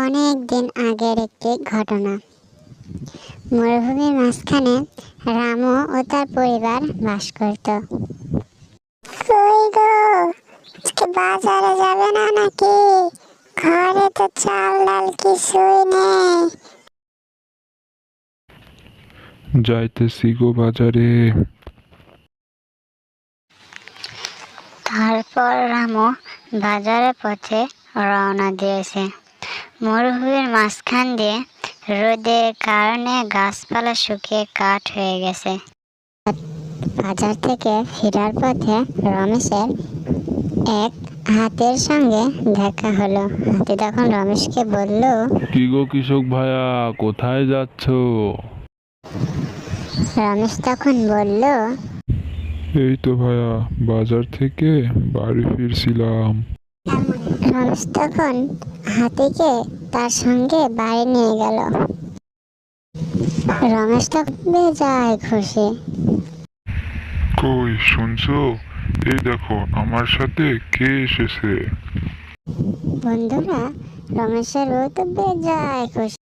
অনেক দিন আগের একটি ঘটনা। মরুভূমির মাঝখানে রামু ও তার পরিবার বাস করত। কই গো, আজকে বাজারে যাবে না নাকি? ঘরে তো চাল ডাল কিছুই নেই। যাইতেছি গো বাজারে। তারপর রামু বাজারের পথে রওনা দিয়েছে। মরুভূমির মাঝখান দিয়ে রোদের কারণে গাছপালা শুকিয়ে কাঠ হয়ে গেছে। বাজার থেকে ফেরার পথে রমেশের এক হাতির সঙ্গে দেখা হলো। হাতি তখন রমেশকে বলল, কি গো কৃষক ভাইয়া, কোথায় যাচ্ছ? রমেশ তখন বলল, এই তো ভাইয়া, বাজার থেকে বাড়ি ফিরছিলাম। রমেশ তখন হাতিকে তার সঙ্গে বাড়ি নিয়ে গেল। রমেশ তখন বেজায় খুশি। কই শুনছো? এই দেখো আমার সাথে কে এসেছে। বন্ধুরা, রমেশের বউ তো বেজায় খুশি।